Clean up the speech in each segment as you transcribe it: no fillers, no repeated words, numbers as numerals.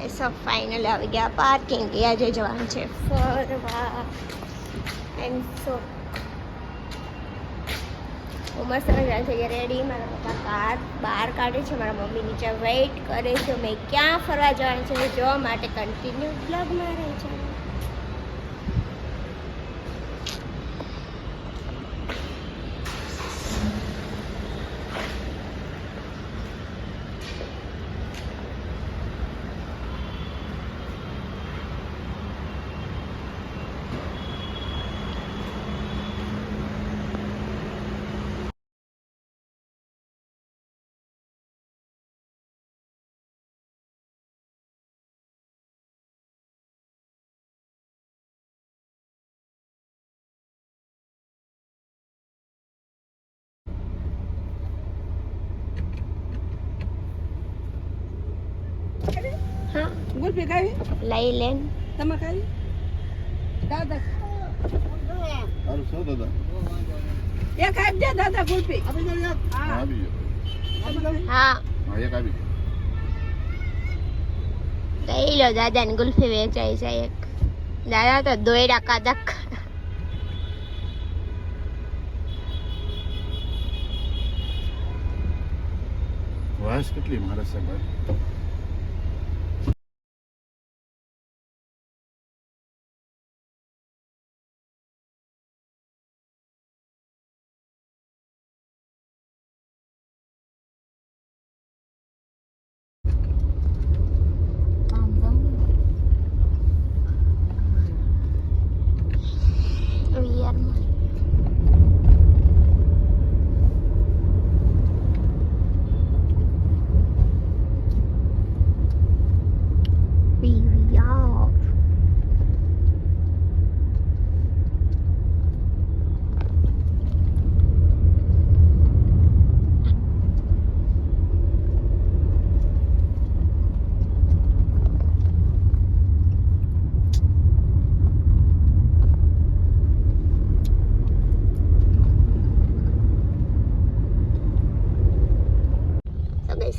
સબ final આવી ગયા parking. આજે જવાનું છે ફરવા. એન્ડ સો હું મસ્ત મજા થઈ ગયા રેડી. મારા પપ્પા કાર બહાર કાઢે છે, મારા મમ્મી નીચે વેઇટ કરે છે. મેં ક્યાં ફરવા જવાનું છે જોવા માટે કન્ટિન્યુ બ્લોગમાં રહે છે. હા ગુલ્ફી ખાવી? લઈ લેન તમે ખાવી? દાદા સારું શું દાદા? એક આપજે દાદા ગુલ્ફી. આપી દો યાર. હા આપી દો. હા હા એક આપી દો. લઈ લો. દાદાની ગુલ્ફી વેચાઈ છે એક. દાદા તો દોયડા કાદક. વાસ કેટલી મારે છે ભાઈ?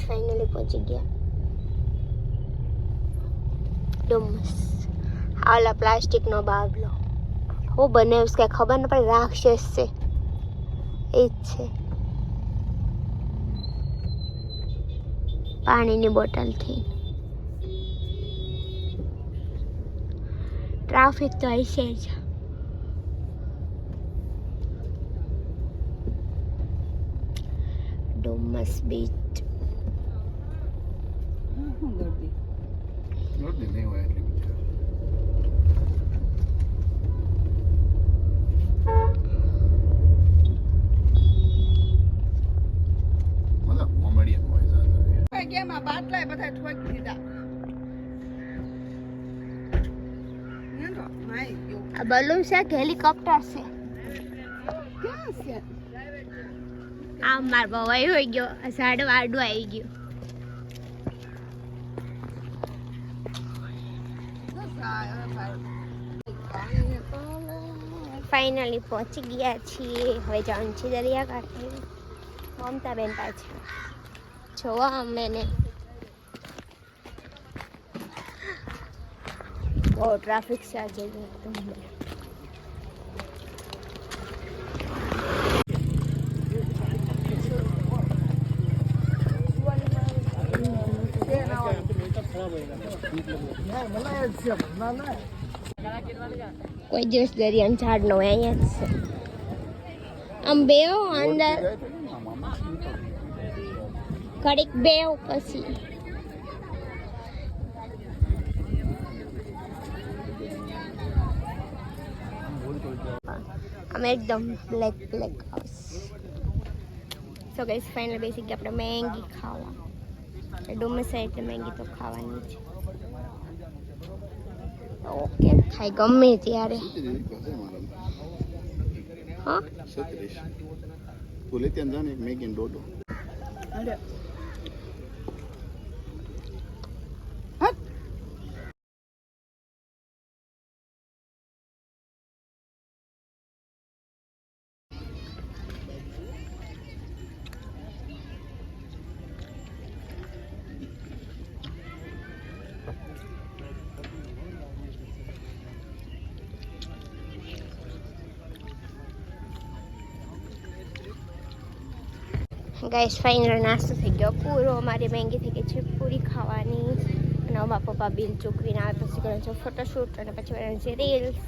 ફાઇનલી પહોંચી ગયા ડુમસ. આલા પ્લાસ્ટિકનો બાબલો હું બનાવ્યું કઈ ખબર ન પડે. રાક્ષસ છે એ જ છે. પાણીની બોટલથી ટ્રાફિક તો હશે જ. ડુમસ બીચ. ગરદી નહીં હોય એટલી બધી. મતલબ કોમેડિયન હોય છે. કેમ આ બાટલા બધા ઠોકી દીધા? આ બલૂન છે કે હેલિકોપ્ટર છે? ક્યાં છે? આમ માર બવાઈ હોઈ ગયો. આ સાડું આડું આવી ગયું. ફાઇનલી પહોંચી ગયા છીએ. હવે જવાનું છે દરિયાકાંઠે. મમતા બેન પાછળ જોવા અમને બહુ ટ્રાફિક છે આજે. કોઈ દિવસ દરિયાનું ઝાડ ન હોય અહીંયા જ છે. આમ બેહો અંદર ઘડીક બેહો પછી આમ એકદમ black house. So guys final basic આપણે મેંગી ખાવા. ડુમસ છે એટલે મેંગી તો ખાવાની છે. ઓકે થાય ગમે ત્યારે. હા સત્રીસ બોલે ત્યાં જાને એક મેગી ડોડો. અરે ગાઈસ ફાઇનલ નાસ્તો થઈ ગયો પૂરો. અમારી મેંગી થઈ ગઈ છે પૂરી ખાવાની. અને અમારા પપ્પા બિલ ચૂકવીને આવે પછી કરે છે ફોટોશૂટ અને પછી કરે છે રીલ્સ.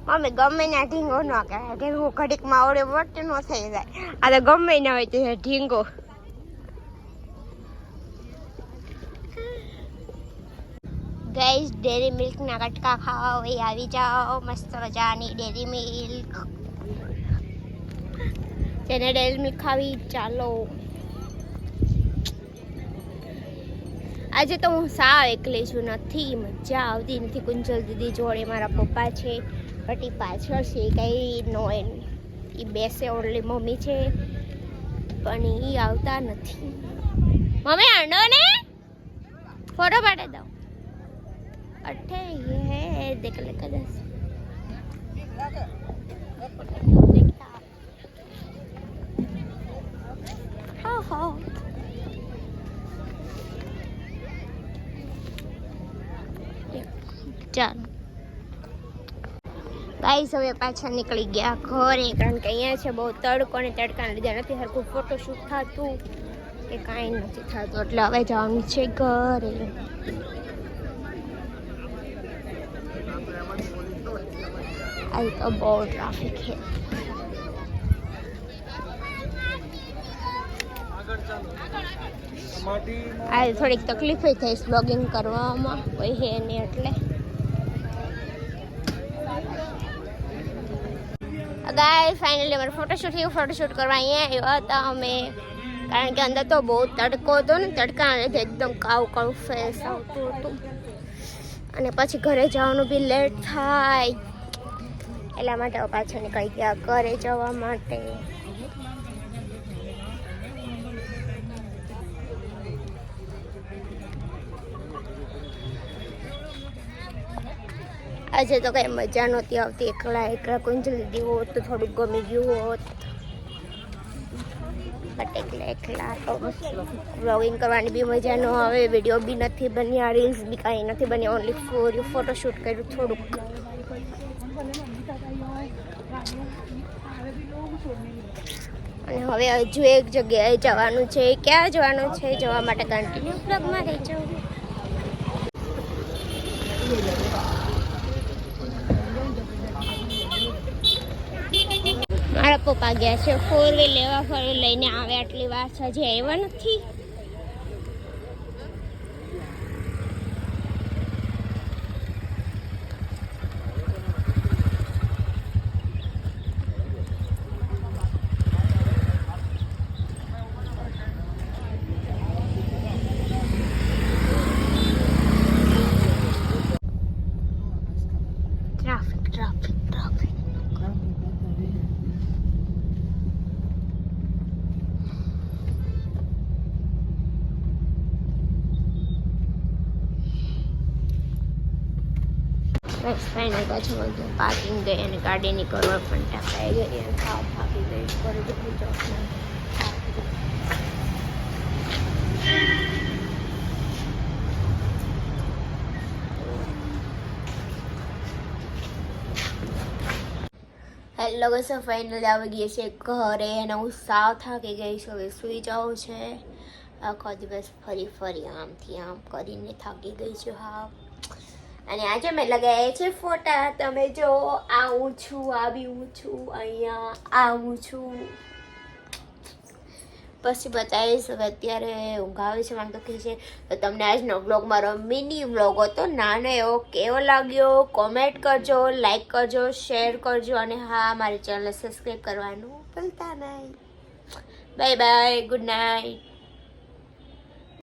મમ્મી ગમે ના ઢીંગો ન કરે ઢીંગો ઘડીકમાં આવડે વટ ન થઈ જાય. આ તો ગમે ના હોય તો ઢીંગો. ગાઈસ ડેરી મિલ્ક ના કટકા ખાઓ એ આવી જાઓ. મસ્ત મજાની ડેરી મિલ્ક. જેને ડેરી મિલ્ક ખાવી ચાલો. આજે તો હું સાવ એકલી છું, નથી મજા આવતી નથી. કુંજલ દીદી જોડે મારા પપ્પા છે, બટ એ પાછળ છે કંઈ નો એ બેસે ઓનલી મમ્મી છે પણ એ આવતા નથી. મમ્મી આંડો ને ફોટો પાડે દો. અઠે ये देख ले कदस हाँ हाँ ચાલો ગાઈસ હવે પાછા નીકળી ગયા ઘરે, કારણ કે અહીંયા છે બહુ તડકો અને તડકાના લીધે નથી હરખું ફોટોશૂટ થતું કે કાંઈ નથી થતું, એટલે હવે જવાનું છે ઘરે. आज तो बहुत ट्रैफिक है. आज થોડીક તકલીફ થઈ વ્લોગિંગ કરવામાં, કોઈ હે નહીં એટલે. ગાઈસ ફાઇનલી અમારે ફોટોશૂટ થયું. ફોટોશૂટ કરવા અહીંયા આવ્યા હતા અમે, કારણ કે અંદર તો બહુ તડકો હતો ને, તડકાના લીધે એકદમ કાળું કાળું ફેસ આવતું હતું અને પછી ઘરે જવાનું બી લેટ થાય, એટલા માટે પાછા નીકળી ગયા ઘરે જવા માટે. આજે તો કઈ મજા નહોતી આવતી, એકલા એકલા કુંજલ દીદી હોત તો થોડુંક ગમી ગયું હોત, બટ એકલા તો વ્લોગિંગ કરવાની બી મજા ન આવે, વિડીયો બી નથી બન્યા, રીલ્સ બી કાંઈ નથી બન્યા, ઓનલી ફોટોશૂટ કર્યું થોડુંક. અને હવે હજુ એક જગ્યાએ જવાનું છે. ક્યાં જવાનું છે? જવા માટે કન્ટિન્યુ બ્લોગમાં રહેજો. મારા પપ્પા ગયા છે 4 વ્હીલ લેવા, 4 વ્હીલ લઈને આવે, આટલી વાર છે હજી આવ્યા નથી. ફાઇનલ પાછું બધું પાર્કિંગ ગઈ અને ગાડીની કરવા પણ ટાંકાઈ ગઈ અને ખાવા થાકી ગઈ. પર બધું ચોકમાં હેલો ગસો ફાઇનલ આવી ગઈ છે ઘરે અને હું સાવ થાકી ગઈ છું. હવે સૂઈ જાઉં છે. આખો દિવસ ફરી ફરી આમથી આમ કરીને થાકી ગઈ છું. હા, અને આજે મેં લગાવ્યા છે ફોટા. તમે જો આવું છું, આવી હું છું, અહીંયા આવું છું, પછી બતાવીશ. હવે અત્યારે ઊંઘ આવે છે, મને તો કહે છે. તો તમને આજનો વ્લોગ મારો મિની વ્લોગ હતો, નાનો એવો, કેવો લાગ્યો કોમેન્ટ કરજો, લાઈક કરજો, શેર કરજો, અને હા, મારી ચેનલ સબસ્ક્રાઈબ કરવાનું ભૂલતા નહીં. Bye bye, good night.